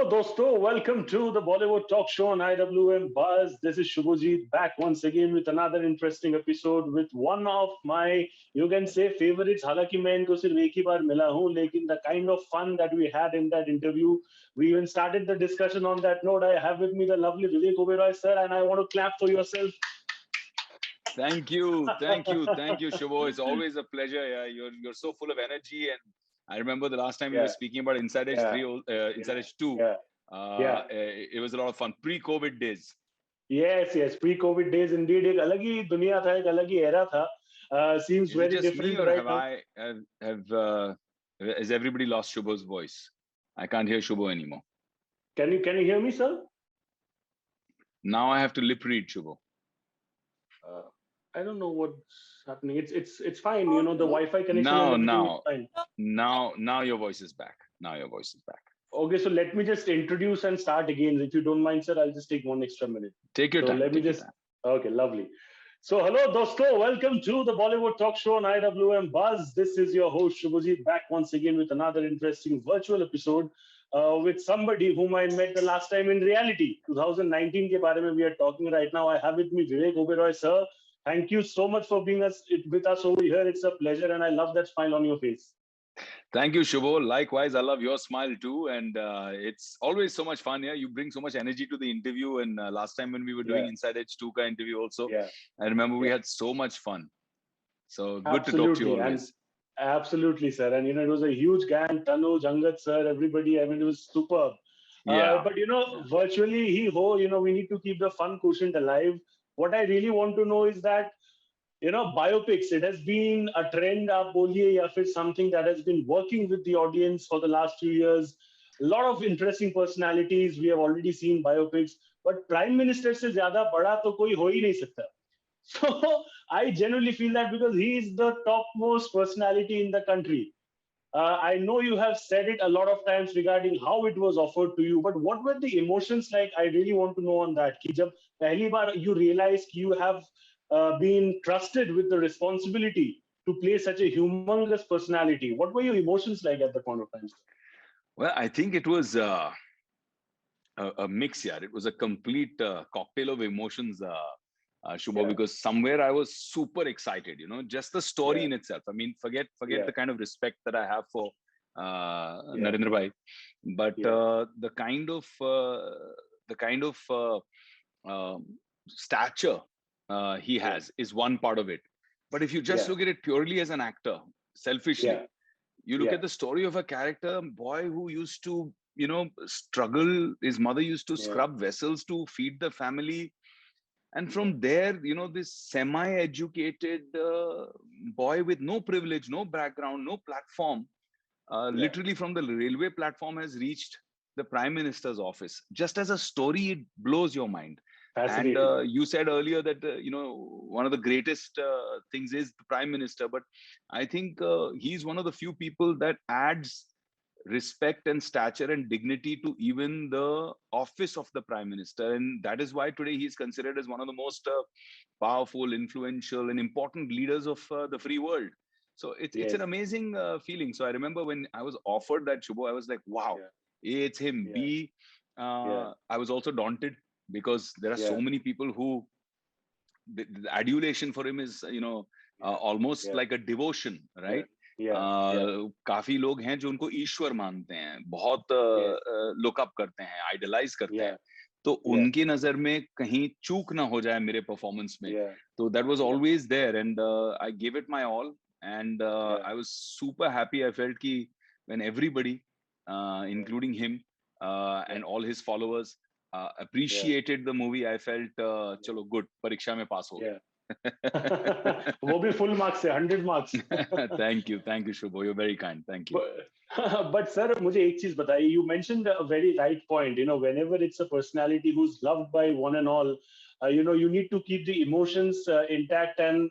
dosto, welcome to the Bollywood Talk Show on IWM Buzz. This is Shubhajit back once again with another interesting episode with one of my, you can say, favorites. हालांकि मैं इनको सिर्फ एक ही बार मिला हूँ, लेकिन the kind of fun that we had in that interview, we even started the discussion on that note. I have with me the lovely Vivek Oberoi, sir, and I want to clap for yourself. Thank you, Shubho. It's always a pleasure. Yeah, you're so full of energy, and I remember the last time we were Yeah, speaking about Inside Edge yeah, 3, Inside Edge 2. yeah, yeah. It was a lot of fun. Pre-COVID days. Yes, yes. Pre-COVID days, indeed, एक अलग ही दुनिया था, एक अलग ही era था. Seems Is it very just me, different or right now. has everybody lost Shubho's voice? I can't hear Shubho anymore. Can you hear me, sir? Now I have to lip read Shubho. Uh, I don't know what's happening. It's fine. You know, the Wi-Fi connection and Now, everything is now, fine. now your voice is back. Now your voice is back. Okay, so let me just introduce and start again. If you don't mind, sir, I'll just take one extra minute. Take your So time. let me Take your just. time. Okay, lovely. So hello, dosto. Welcome to the Bollywood Talk Show on IWM Buzz. This is your host Shubhajit back once again with another interesting virtual episode with somebody whom I met the last time in reality. 2019 के बारे में we are talking right now. I have with me Vivek Oberoi, sir. Thank you so much for being with us over here. It's a pleasure, and I love that smile on your face. Thank you, Shubho. Likewise, I love your smile too. And it's always so much fun. Yeah, you bring so much energy to the interview. And last time when we were doing Yeah, Inside Edge 2 ka interview also, yeah, I remember we yeah. had so much fun. So good to talk to you Absolutely, and always. absolutely, sir. And you know, it was a huge gang. Tanu, Jangat, sir, everybody. I mean, it was superb. Yeah. But you know, virtually, you know, we need to keep the fun quotient alive. What I really want to know is that biopics. It has been a trend, आप बोलिए या फिर something that has been working with the audience for the last few years. A lot of interesting personalities. We have already seen biopics, but Prime Minister से ज़्यादा बड़ा तो कोई हो ही नहीं सकता. So I genuinely feel that because he is the topmost personality in the country. I know you have said it a lot of times regarding how it was offered to you, but what were the emotions like? I really want to know on that. कि जब पहली बार you realized you have been trusted with the responsibility to play such a humongous personality. What were your emotions like at the point of time? Well, I think it was a mix. Yeah, it was a complete cocktail of emotions. Shubho, Yeah, because somewhere I was super excited, just the story yeah, in itself. I mean, forget yeah, the kind of respect that I have for yeah, Narendra Bhai, but yeah, the kind of stature he yeah, has is one part of it. But if you just yeah, look at it purely as an actor, selfishly, yeah, you look yeah, at the story of a character, boy who used to, struggle. His mother used to yeah, scrub vessels to feed the family, and yeah, from there, this semi-educated boy with no privilege, no background, no platform, yeah. literally from the railway platform has reached the prime minister's office. Just as a story, it blows your mind. And Fascinating. you said earlier that one of the greatest things is the prime minister, but I think he's one of the few people that adds respect and stature and dignity to even the office of the prime minister, and that is why today he's considered as one of the most powerful, influential, and important leaders of the free world. So it's an Yes. amazing feeling. So I remember when I was offered that, Shubho, I was like, wow, Yeah, A, it's him. yeah, B, yeah, I was also daunted because there are so yeah, many people who the adulation for him is yeah, almost yeah, like a devotion, yeah, right? yeah, yeah, काफी लोग हैं जो उनको ईश्वर मानते हैं, बहुत yes, look up करते हैं, आइडलाइज करते हैं. yeah, तो yeah, उनकी नजर में कहीं चूक ना हो जाए मेरे परफॉर्मेंस में. yeah, तो that was yeah, always there, and I gave it my all, and yeah, I was super happy. I felt कि when everybody, yeah, including him yeah, and all his followers, yeah, appreciated the movie, I felt yeah, चलो good, परीक्षा में पास हो yeah. गए. वो भी full marks से 100 marks. Thank you, Shubho. You're very kind. Thank you. But, but sir, मुझे एक चीज बताइए. You mentioned a very right point. You know, whenever it's a personality who's loved by one and all, you need to keep the emotions intact and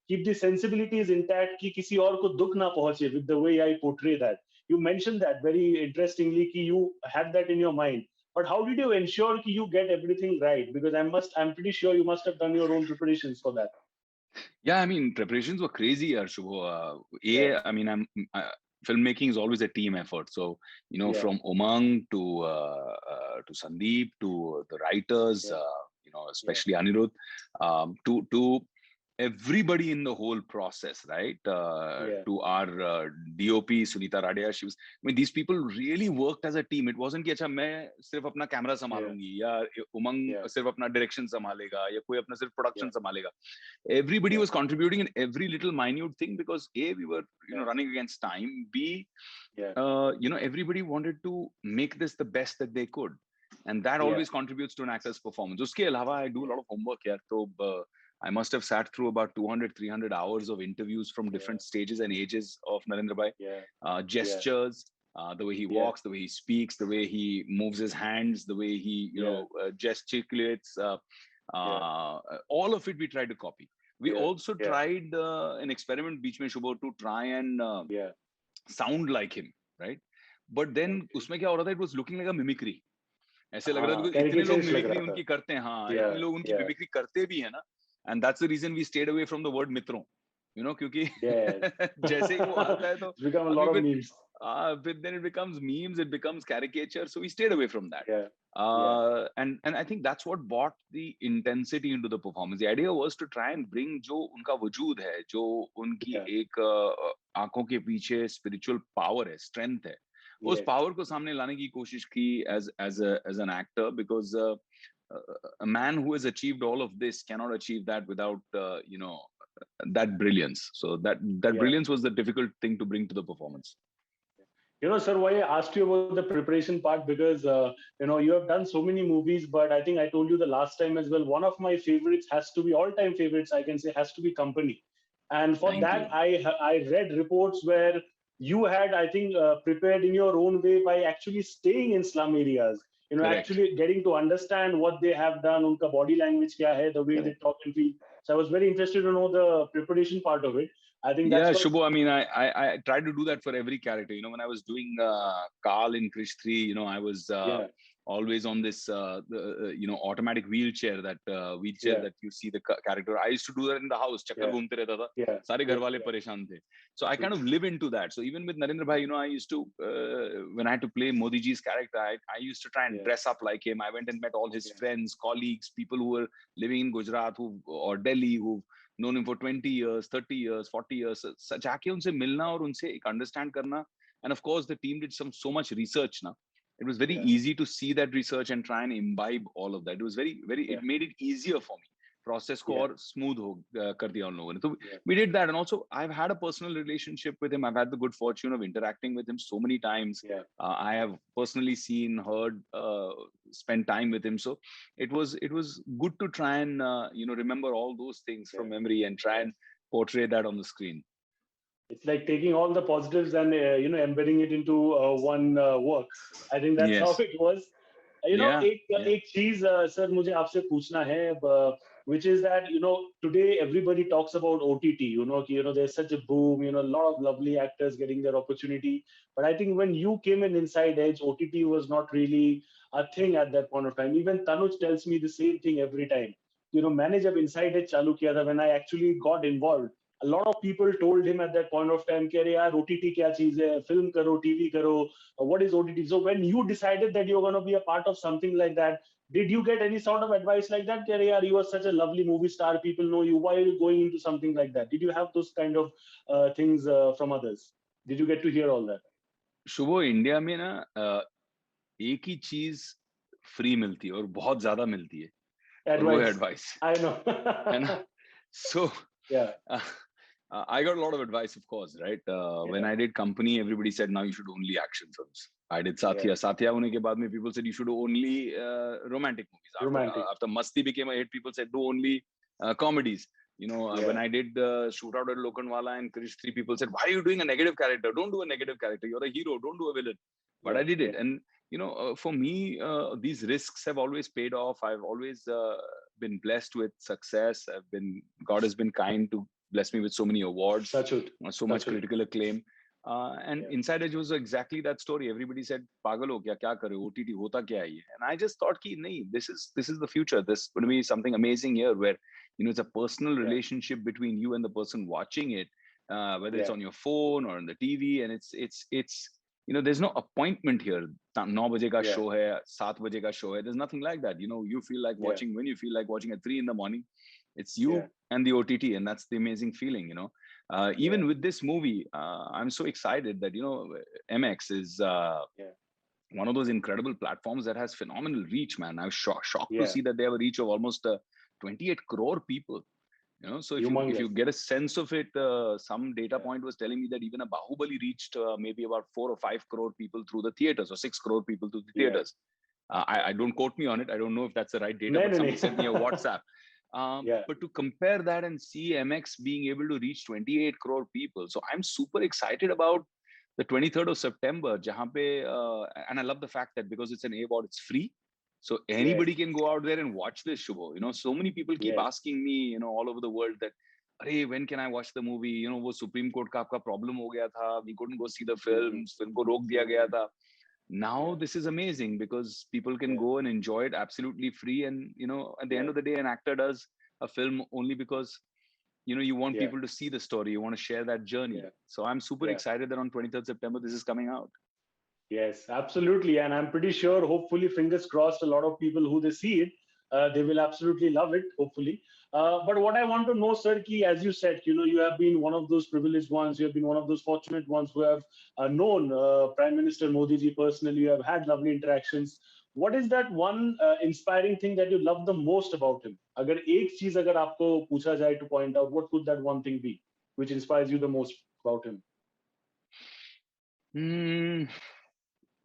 keep the sensibilities intact कि किसी और को दुख ना पहुंचे with the way I portray that. You mentioned that very interestingly कि you had that in your mind. But how did you ensure कि you get everything right? Because I'm pretty sure you must have done your own preparations for that. Yeah, I mean, preparations were crazy, Shubho. Yeah, I mean, filmmaking is always a team effort. So, you know, from Umang to Sandeep to the writers, you know, especially Anirudh, to everybody in the whole process, right? To our DOP Sunita Radia, she was. I mean, these people really worked as a team. It wasn't कि अच्छा मैं सिर्फ अपना camera संभालूंगी या उमंग सिर्फ अपना direction संभालेगा या कोई अपना सिर्फ प्रोडक्शन संभालेगा. Everybody was contributing in every little minute thing because A, we were running against time. B, everybody wanted to make this the best that they could, and that always contributes to an actor's performance. Uske alawa, I do a lot of homework here. So I must have sat through about 200, 300 hours of interviews from different stages and ages of Narendra Bhai. Gestures, the way he walks, the way he speaks, the way he moves his hands, the way he gesticulates. All of it we tried to copy. We also tried an experiment beach mein Shubho to try and sound like him, right? But then उसमें क्या हो रहा था? It was looking like a mimicry. ऐसे लग रहा था because इतने लोग मिमिक्री उनकी करते हैं, हाँ, इतने लोग उनकी मिमिक्री करते भी है ना, and that's the reason we stayed away from the word मित्रों, you know, क्योंकि जैसे ही वो आता है तो become a lot of memes. But then it becomes memes, it becomes caricature, so we stayed away from that. And I think that's what brought the intensity into the performance. The idea was to try and bring जो उनका वजूद है, जो उनकी एक आंखों के पीछे spiritual power है, strength है, उस पावर को सामने लाने की कोशिश की as an actor, because a man who has achieved all of this cannot achieve that without that brilliance. So that brilliance was the difficult thing to bring to the performance. You know, sir, why I asked you about the preparation part, because you have done so many movies, but I think I told you the last time as well, one of my favorites has to be, all-time favorites, I can say, has to be Company. And for that, I read reports where you had, I think, prepared in your own way by actually staying in slum areas, actually getting to understand what they have done, unka body language kya hai, the way they talk and feel. So I was very interested to know the preparation part of it. I think that's Shubho, I mean, I tried to do that for every character. You know, when I was doing Carl in Krish 3, you know, I was always on this, automatic wheelchair, that that you see the character. I used to do that in the house. Chakkar ghumte rehta tha. Sare ghar wale pareshan the. So I kind of live into that. So even with Narendra Bhai, you know, I used to, when I had to play Modi ji's character, I used to try and dress up like him. I went and met all his friends, colleagues, people who were living in Gujarat or Delhi, who known him for 20 years, 30 years, 40 years. जाके उनसे मिलना और उनसे एक understand करना. And of course, the team did so much research now. It was very easy to see that research and try and imbibe all of that. It was it made it easier for me. Process को और smooth कर दिया उन लोगों ने. So we did that. And also, I've had a personal relationship with him. I've had the good fortune of interacting with him so many times. I have personally seen, heard, spent time with him. So it was good to try and remember all those things from memory and try and portray that on the screen. It's like taking all the positives and embedding it into one work. I think that's how it was. एक चीज sir मुझे आपसे पूछना है, which is that today everybody talks about OTT. There's such a boom. A lot of lovely actors getting their opportunity. But I think when you came in Inside Edge, OTT was not really a thing at that point of time. Even Tanuj tells me the same thing every time. मैंने जब Inside Edge चालू किया था, when I actually got involved, a lot of people told him at that point of time, कि अरे यार OTT क्या चीज है, film करो, TV करो, what is OTT? So when you decided that you're going to be a part of something like that, did you get any sort of advice like that? कि अरे यार, you are such a lovely movie star, people know you, why are you going into something like that? Did you have those kind of things from others? Did you get to hear all that? Shubho, India में ना एक ही चीज free मिलती है और बहुत ज्यादा मिलती है, और वो है एडवाइस. I know. है ना? So I got a lot of advice, of course, right? When I did Company, everybody said, now you should only action films. I did Satya. Satya होने के बाद में people said you should only romantic movies. After Masti became a hit, people said do only comedies. When I did Shootout at Lokhandwala and Krish 3, people said, why are you doing a negative character? Don't do a negative character. You're a hero. Don't do a villain. But I did it. And, for me, these risks have always paid off. I've always been blessed with success. God has been kind to bless me with so many awards, so much critical acclaim. And Inside Edge was exactly that story. Everybody said, "Pagal ho kya? Kya kare? OTT hota kya hai ye?" And I just thought, "Ki nahi, this is the future. This is going to be something amazing here, where it's a personal relationship between you and the person watching it, whether it's on your phone or on the TV, and it's there's no appointment here. 9 baje ka show hai, 7 baje ka show hai. There's nothing like that. You feel like watching when you feel like watching at 3 in the morning. It's you and the OTT, and that's the amazing feeling. Even with this movie, I'm so excited that MX is one of those incredible platforms that has phenomenal reach, man. I was shocked to see that they have a reach of almost 28 crore people. So if you get a sense of it, some data point was telling me that even a Bahubali reached maybe about 4 or 5 crore people through the theaters, or 6 crore people through the theaters. I don't quote me on it. I don't know if that's the right data, but somebody sent me a WhatsApp. But to compare that and see MX being able to reach 28 crore people, so I'm super excited about the 23rd of September, jahan pe, and I love the fact that because it's an AVOD, it's free. So anybody can go out there and watch this, Shubho. So many people keep asking me, all over the world that, "Arey, when can I watch the movie? Wo Supreme Court ka aapka problem ho gaya tha. We couldn't go see the films. Film ko rok diya gaya tha." Now this is amazing because people can go and enjoy it absolutely free. And, at the end of the day, an actor does a film only because, you want people to see the story. You want to share that journey. So I'm super excited that on 23rd September, this is coming out. Yes, absolutely. And I'm pretty sure, hopefully, fingers crossed, a lot of people who they see it, they will absolutely love it, hopefully. But what I want to know, sir, ki, as you said, you have been one of those privileged ones. You have been one of those fortunate ones who have known Prime Minister Modi ji personally. You have had lovely interactions. What is that one inspiring thing that you love the most about him? Agar ek cheez agar aapko pucha jaye to point out, what would that one thing be which inspires you the most about him?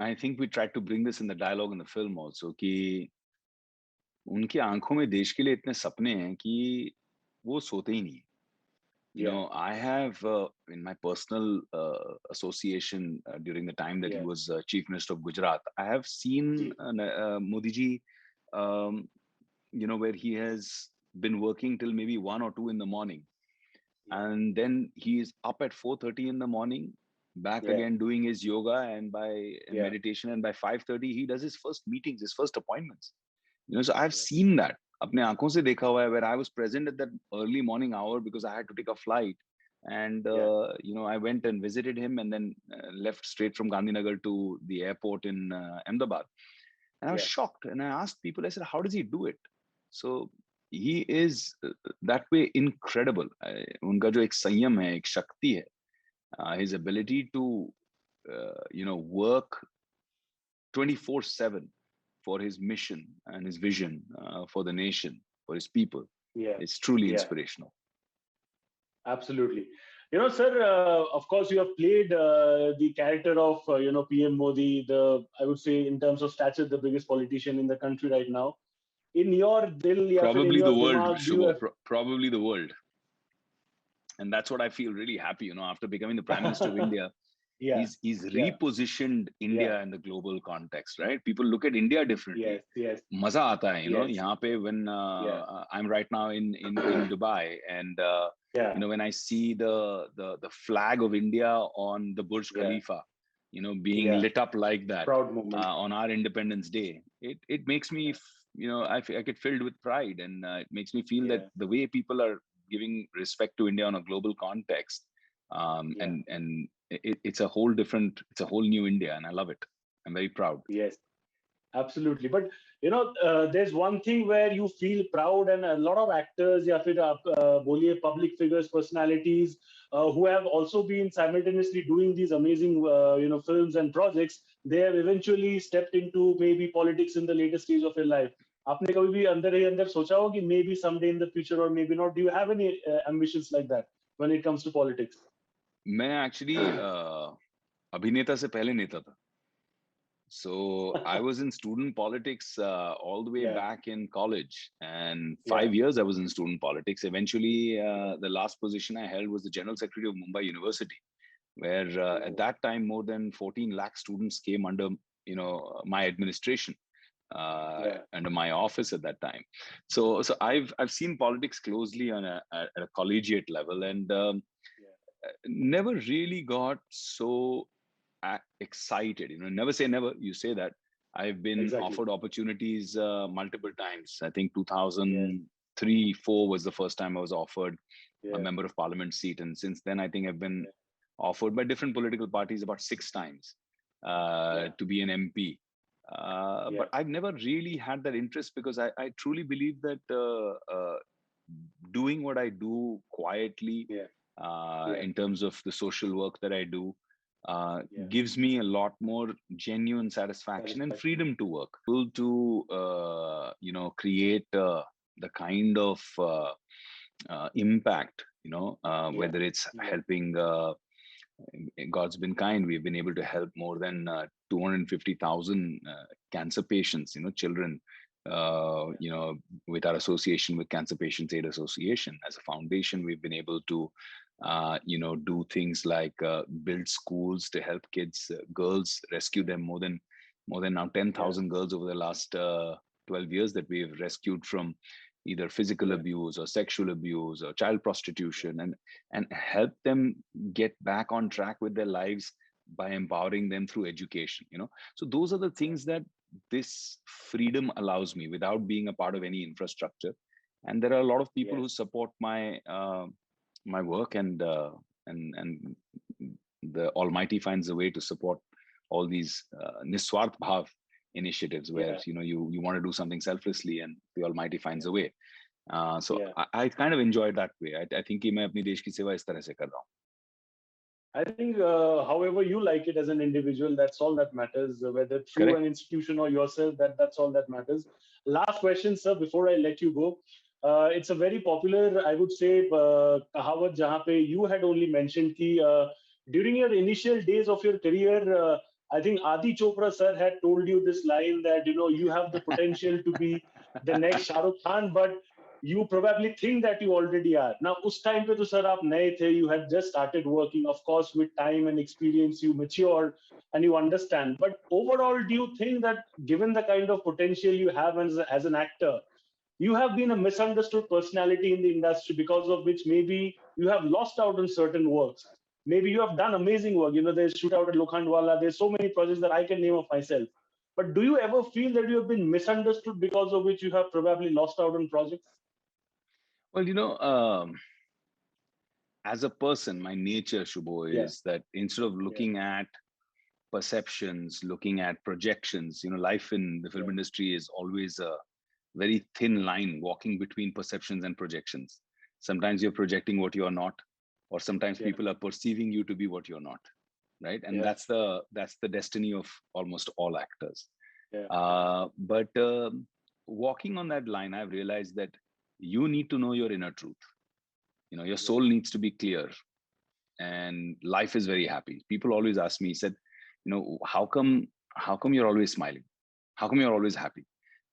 I think we tried to bring this in the dialogue in the film also, कि उनकी आंखों में देश के लिए इतने सपने हैं कि वो सोते ही नहीं. I have in my personal association during the time that he was Chief Minister of Gujarat, I have seen Modi ji, where he has been working till maybe 1 or 2 in the morning, and then he is up at 4:30 in the morning, back again doing his yoga and meditation, and by 5:30 he does his first meetings, his first appointments. So I've seen that. अपने आंखों से देखा हुआ है, where I was present at that early morning hour because I had to take a flight, and I went and visited him, and then left straight from Gandhinagar to the airport in Ahmedabad, and I was shocked, and I asked people, I said, how does he do it? So he is that way incredible. उनका जो एक संयम है, एक शक्ति है, his ability to work 24/7 for his mission and his vision for the nation, for his people. It's truly inspirational. Absolutely. Sir, of course, you have played the character of, PM Modi, I would say, in terms of stature, the biggest politician in the country right now. In your dil, probably the world, Shubho, probably the world. And that's what I feel really happy, after becoming the Prime Minister of India. He's repositioned India in the global context, right? People look at India differently. Yes. Maza aata hai, yahan pe when I'm right now in Dubai, and when I see the flag of India on the Burj Khalifa, being lit up like that, proud moment, on our Independence Day, it makes me, I get filled with pride, and it makes me feel that the way people are giving respect to India on a global context, and it's a whole new India, and I love it. I'm very proud. Yes, absolutely. But there's one thing where you feel proud, and a lot of actors, ya fir boliye public figures, personalities, who have also been simultaneously doing these amazing films and projects, they have eventually stepped into maybe politics in the later stage of your life. आपने कभी भी अंदर ही अंदर सोचा हो कि maybe someday in the future, or maybe not? Do you have any ambitions like that when it comes to politics? मैं actually अभिनेता से पहले नेता था. So I was in student politics all the way back in college, and 5 years I was in student politics. Eventually, the last position I held was the General Secretary of Mumbai University, where at that time more than 14 lakh students came under my administration, under my office at that time. So I've seen politics closely on at a collegiate level, and never really got so excited. Never say never. You say that. I've been offered opportunities multiple times. I think 2013 3, 4 was the first time I was offered a Yeah. member of parliament seat. And since then, I think I've been offered by different political parties about 6 times to be an MP. But I've never really had that interest because I truly believe that doing what I do quietly in terms of the social work that I do gives me a lot more genuine satisfaction and freedom to work. Able to create the kind of impact, whether it's helping. God's been kind. We've been able to help more than 250,000 cancer patients, children, with our association with Cancer Patients Aid Association. As a foundation, we've been able to, do things like build schools to help kids, girls, rescue them. More than now 10,000 girls over the last 12 years that we've rescued from either physical abuse or sexual abuse or child prostitution, and help them get back on track with their lives by empowering them through education. So those are the things that this freedom allows me without being a part of any infrastructure. And there are a lot of people who support my my work, and the Almighty finds a way to support all these Niswart Bhav initiatives where you want to do something selflessly and the Almighty finds a way. So I kind of enjoy that way. I think कि मैं अपनी देश की सेवा इस तरह से कर रहा हूँ. I think, however you like it as an individual, that's all that matters. Whether through an institution or yourself, that's all that matters. Last question, sir, before I let you go. It's a very popular, I would say, kahawat jahan pe you had only mentioned ki during your initial days of your career, I think Adi Chopra sir had told you this line that you have the potential to be the next Shah Rukh Khan, but you probably think that you already are. Now, us time pe to sir aap naye the, you had just started working. Of course, with time and experience, you matured and you understand. But overall, do you think that given the kind of potential you have as an actor, you have been a misunderstood personality in the industry because of which maybe you have lost out on certain works? Maybe you have done amazing work. There's Shootout at Lokhandwala. There's so many projects that I can name of myself. But do you ever feel that you have been misunderstood because of which you have probably lost out on projects? Well, as a person, my nature, Shubho, is that instead of looking at perceptions, looking at projections, life in the film industry is always a very thin line walking between perceptions and projections. Sometimes you're projecting what you're not, or sometimes people are perceiving you to be what you're not, right? And that's the destiny of almost all actors. But walking on that line, I've realized that you need to know your inner truth. Your soul needs to be clear, and life is very happy. People always ask me, said, how come you're always smiling? How come you're always happy?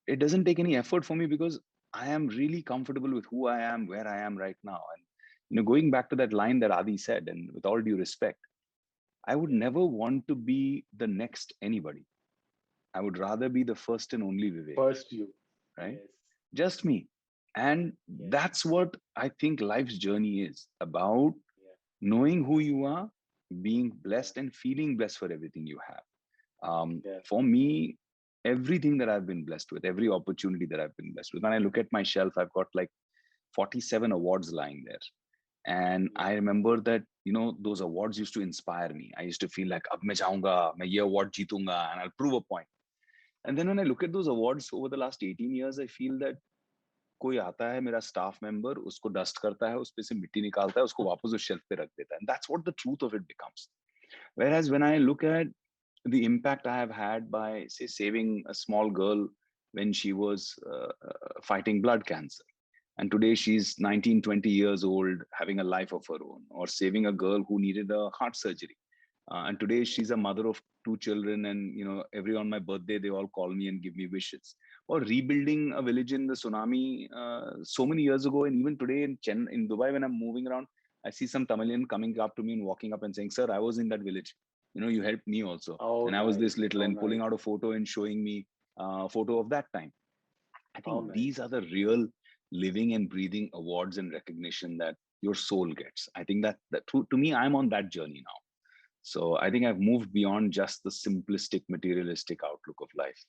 It doesn't take any effort for me because I am really comfortable with who I am, where I am right now. And going back to that line that Adi said, and with all due respect, I would never want to be the next anybody. I would rather be the first and only Vivek. First you. Right? Just me. And that's what I think life's journey is about, knowing who you are, being blessed and feeling blessed for everything you have. For me, everything that I've been blessed with, every opportunity that I've been blessed with, when I look at my shelf, I've got like 47 awards lying there. And I remember that, those awards used to inspire me. I used to feel like, ab main jaunga, main ye award jeetunga, and I'll prove a point. And then when I look at those awards over the last 18 years, I feel that कोई आता है मेरा staff member, उसको dust करता है, उस पे से मिट्टी निकालता है, उसको वापस उस शेल्फ पे रख देता है. And that's what the truth of it becomes. Whereas when I look at the impact I have had by, say, saving a small girl when she was fighting blood cancer, and today she's 19, 20 years old, having a life of her own, or saving a girl who needed a heart surgery. And today she's a mother of 2 children, and every on my birthday they all call me and give me wishes. Or rebuilding a village in the tsunami so many years ago, and even today in Dubai, when I'm moving around, I see some Tamilian coming up to me and walking up and saying, "Sir, I was in that village. You helped me also, and I was this little," and pulling out a photo and showing me a photo of that time. I think these are the real living and breathing awards and recognition that your soul gets. I think that to me, I'm on that journey now. So I think I've moved beyond just the simplistic, materialistic outlook of life.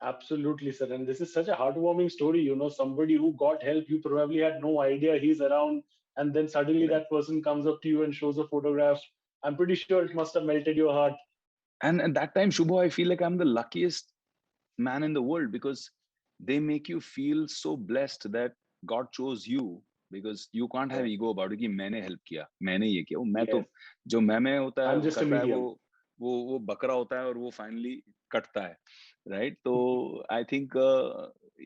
Absolutely, sir. And this is such a heartwarming story. Somebody who got help, you probably had no idea he's around, and then suddenly Right. that person comes up to you and shows a photograph. I'm pretty sure it must have melted your heart. And at that time, Shubho, I feel like I'm the luckiest man in the world, because they make you feel so blessed that God chose you, because you can't have Yeah. ego about it कि मैंने help किया, मैंने ये किया, वो मैं तो Yes. जो मैं होता है I'm just a करता है medium. वो बकरा होता है और वो finally कटता है, right? So I think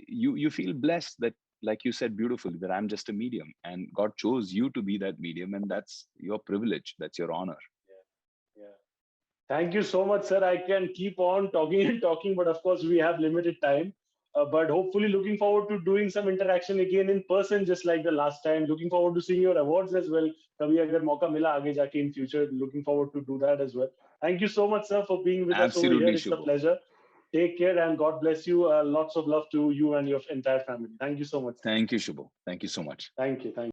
you feel blessed that, like you said beautifully, that I'm just a medium and God chose you to be that medium, and that's your privilege, that's your honor. Yeah. Yeah. Thank you so much, sir. I can keep on talking and talking, but of course, we have limited time. But hopefully, looking forward to doing some interaction again in person, just like the last time. Looking forward to seeing your awards as well. कभी अगर मौका मिला आगे जाके in future, looking forward to do that as well. Thank you so much, sir, for being with us over here. Absolutely, It's a Shubho. pleasure. Take care and God bless you. Lots of love to you and your entire family. Thank you so much, sir. Thank you, Shubho. Thank you so much. Thank you. Thank you.